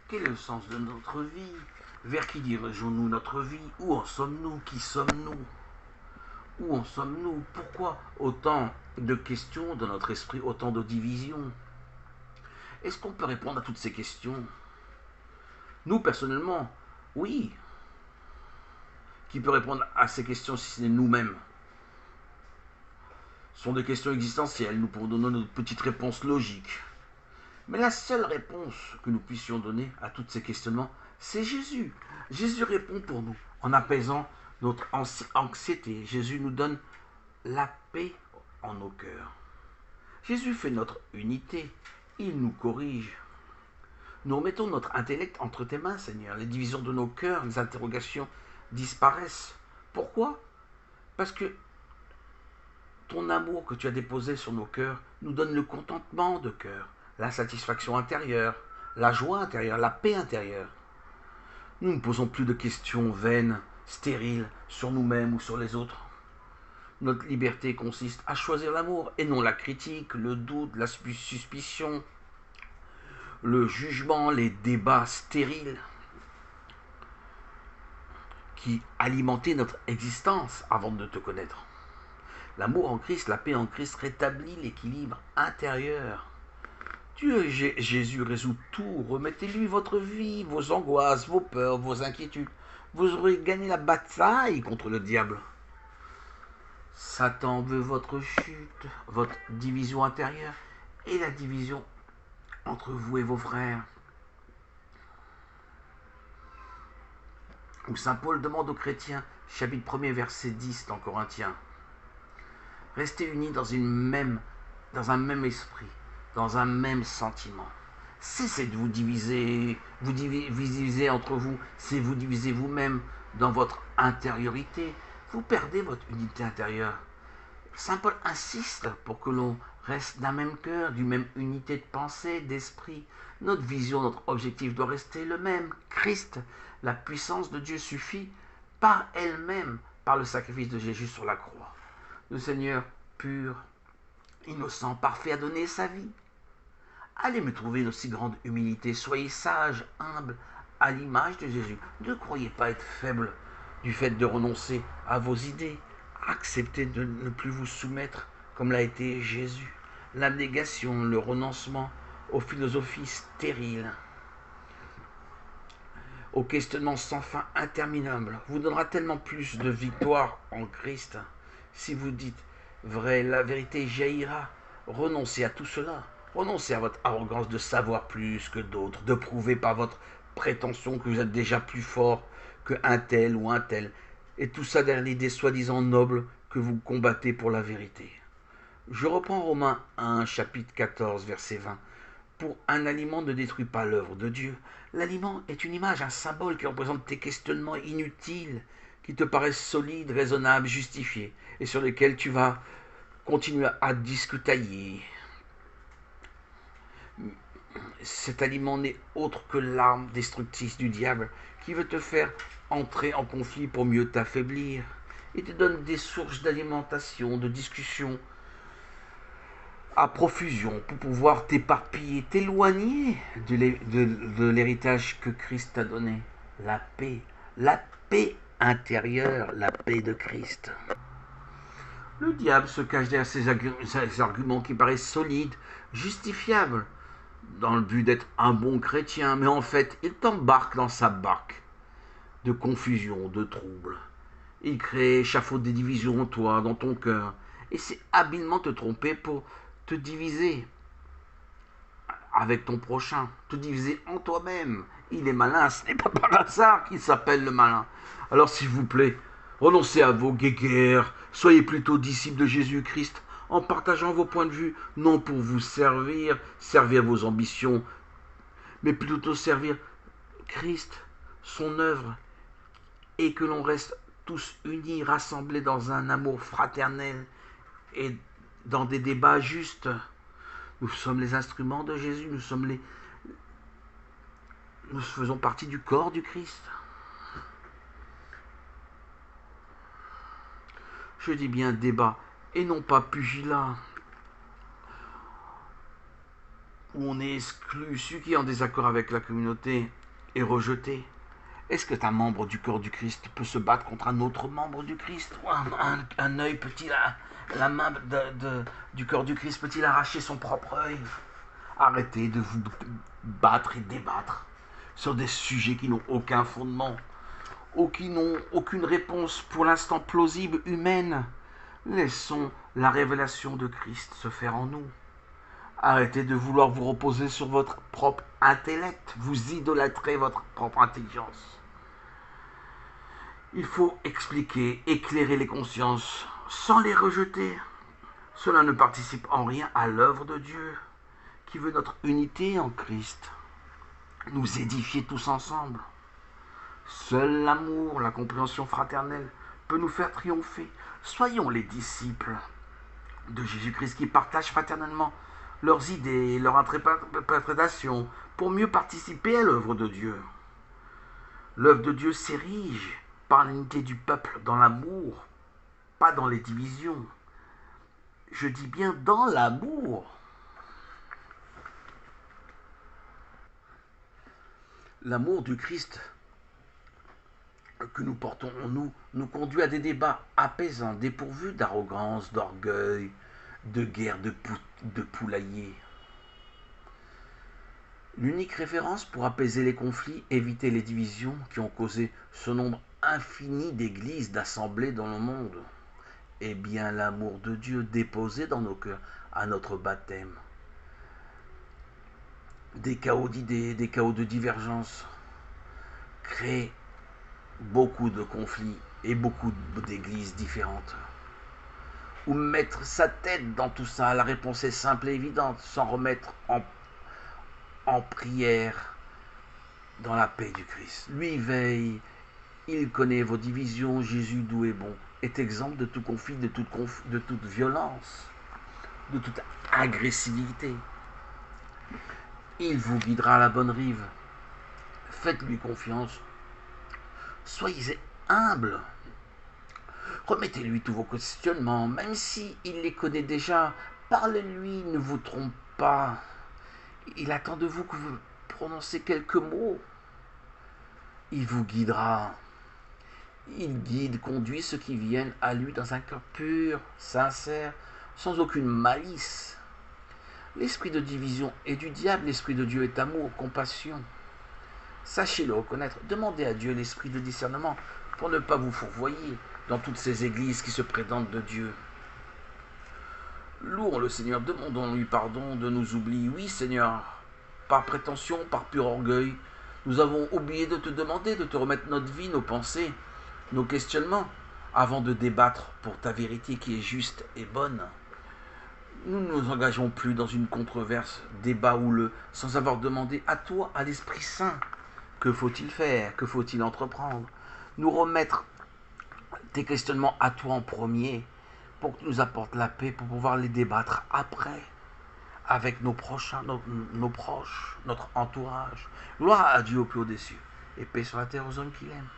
Quel est le sens de notre vie? Vers qui dirigeons-nous notre vie? Où en sommes-nous? Qui sommes-nous? Où en sommes-nous? Pourquoi autant de questions dans notre esprit, autant de divisions? Est-ce qu'on peut répondre à toutes ces questions? Nous, personnellement, oui. Qui peut répondre à ces questions si ce n'est nous-mêmes? Ce sont des questions existentielles. Nous pouvons donner notre petite réponse logique. Mais la seule réponse que nous puissions donner à tous ces questionnements, c'est Jésus. Jésus répond pour nous en apaisant notre anxiété. Jésus nous donne la paix en nos cœurs. Jésus fait notre unité. Il nous corrige. Nous remettons notre intellect entre tes mains, Seigneur. Les divisions de nos cœurs, les interrogations disparaissent. Pourquoi? Parce que ton amour que tu as déposé sur nos cœurs nous donne le contentement de cœur, la satisfaction intérieure, la joie intérieure, la paix intérieure. Nous ne posons plus de questions vaines, stériles, sur nous-mêmes ou sur les autres. Notre liberté consiste à choisir l'amour et non la critique, le doute, la suspicion, le jugement, les débats stériles qui alimentaient notre existence avant de te connaître. L'amour en Christ, la paix en Christ rétablit l'équilibre intérieur. Dieu Jésus résout tout. Remettez-lui votre vie, vos angoisses, vos peurs, vos inquiétudes. Vous aurez gagné la bataille contre le diable. Satan veut votre chute, votre division intérieure et la division entre vous et vos frères. Où saint Paul demande aux chrétiens, chapitre 1er, verset 10 dans Corinthiens, restez unis dans un même esprit, dans un même sentiment. Cessez de vous diviser entre vous, c'est vous diviser vous-même dans votre intériorité. Vous perdez votre unité intérieure. Saint Paul insiste pour que l'on reste d'un même cœur, d'une même unité de pensée, d'esprit. Notre vision, notre objectif doit rester le même. Christ, la puissance de Dieu suffit par elle-même, par le sacrifice de Jésus sur la croix. Le Seigneur pur, innocent, parfait, a donné sa vie. Allez me trouver une aussi grande humilité. Soyez sage, humble, à l'image de Jésus. Ne croyez pas être faible du fait de renoncer à vos idées. Acceptez de ne plus vous soumettre comme l'a été Jésus. L'abnégation, le renoncement aux philosophies stériles, au questionnement sans fin interminable, vous donnera tellement plus de victoire en Christ. Si vous dites vrai, la vérité jaillira. Renoncez à tout cela. Renoncez à votre arrogance de savoir plus que d'autres, de prouver par votre prétention que vous êtes déjà plus fort qu'un tel ou un tel. Et tout ça derrière l'idée soi-disant noble que vous combattez pour la vérité. Je reprends Romains 1, chapitre 14, verset 20. Pour un aliment ne détruit pas l'œuvre de Dieu. L'aliment est une image, un symbole qui représente tes questionnements inutiles, qui te paraissent solides, raisonnables, justifiés, et sur lesquels tu vas continuer à discutailler. Cet aliment n'est autre que l'arme destructrice du diable qui veut te faire entrer en conflit pour mieux t'affaiblir. Il te donne des sources d'alimentation, de discussion à profusion pour pouvoir t'éparpiller, t'éloigner de l'héritage que Christ t'a donné. La paix intérieure, la paix de Christ. Le diable se cache derrière ces arguments qui paraissent solides, justifiables, dans le but d'être un bon chrétien, mais en fait, il t'embarque dans sa barque de confusion, de trouble. Il crée, échafaude des divisions en toi, dans ton cœur, et c'est habilement te tromper pour te diviser avec ton prochain, te diviser en toi-même. Il est malin, ce n'est pas par hasard qu'il s'appelle le malin. Alors s'il vous plaît, renoncez à vos guéguerres, soyez plutôt disciples de Jésus-Christ en partageant vos points de vue, non pour vous servir vos ambitions, mais plutôt servir Christ, son œuvre, et que l'on reste tous unis, rassemblés dans un amour fraternel et dans des débats justes. Nous sommes les instruments de Jésus, nous faisons partie du corps du Christ. Je dis bien débat et non pas pugilat. où on est exclu, celui qui est en désaccord avec la communauté est rejeté. Est-ce que un membre du corps du Christ peut se battre contre un autre membre du Christ? Ou un œil peut-il, la main du corps du Christ peut-il arracher son propre œil? Arrêtez de vous battre et débattre sur des sujets qui n'ont aucun fondement, ou qui n'ont aucune réponse pour l'instant plausible humaine. Laissons la révélation de Christ se faire en nous. Arrêtez de vouloir vous reposer sur votre propre intellect. Vous idolâtrez votre propre intelligence. Il faut expliquer, éclairer les consciences sans les rejeter. Cela ne participe en rien à l'œuvre de Dieu, qui veut notre unité en Christ, nous édifier tous ensemble. Seul l'amour, la compréhension fraternelle peut nous faire triompher. Soyons les disciples de Jésus-Christ qui partagent fraternellement leurs idées, leur interprétation pour mieux participer à l'œuvre de Dieu. L'œuvre de Dieu s'érige par l'unité du peuple dans l'amour, pas dans les divisions. Je dis bien dans l'amour. L'amour du Christ que nous portons en nous nous conduit à des débats apaisants, dépourvus d'arrogance, d'orgueil, de guerre de poulailler. L'unique référence pour apaiser les conflits, éviter les divisions qui ont causé ce nombre infini d'églises, d'assemblées dans le monde, est bien l'amour de Dieu déposé dans nos cœurs à notre baptême. Des chaos d'idées, des chaos de divergence créent beaucoup de conflits et beaucoup d'églises différentes. Où mettre sa tête dans tout ça? La réponse est simple et évidente, s'en remettre en prière dans la paix du Christ. Lui veille, il connaît vos divisions, Jésus doux et bon, est exempt de tout conflit, de toute violence, de toute agressivité. Il vous guidera à la bonne rive. Faites-lui confiance. Soyez humble. Remettez-lui tous vos questionnements, même s'il les connaît déjà. Parlez-lui, ne vous trompe pas. Il attend de vous que vous prononcez quelques mots. Il vous guidera. Il guide, conduit ceux qui viennent à lui dans un cœur pur, sincère, sans aucune malice. L'esprit de division est du diable, l'esprit de Dieu est amour, compassion. Sachez le reconnaître. Demandez à Dieu l'esprit de discernement pour ne pas vous fourvoyer dans toutes ces églises qui se prétendent de Dieu. Louons le Seigneur, demandons-lui pardon de nos oublis. Oui, Seigneur, par prétention, par pur orgueil, nous avons oublié de te demander de te remettre notre vie, nos pensées, nos questionnements, avant de débattre pour ta vérité qui est juste et bonne. Nous ne nous engageons plus dans une controverse, débat houleux, sans avoir demandé à toi, à l'Esprit Saint, que faut-il faire, que faut-il entreprendre. Nous remettre tes questionnements à toi en premier, pour que tu nous apportes la paix, pour pouvoir les débattre après, avec nos prochains, nos proches, notre entourage. Gloire à Dieu au plus haut des cieux, et paix sur la terre aux hommes qu'il aime.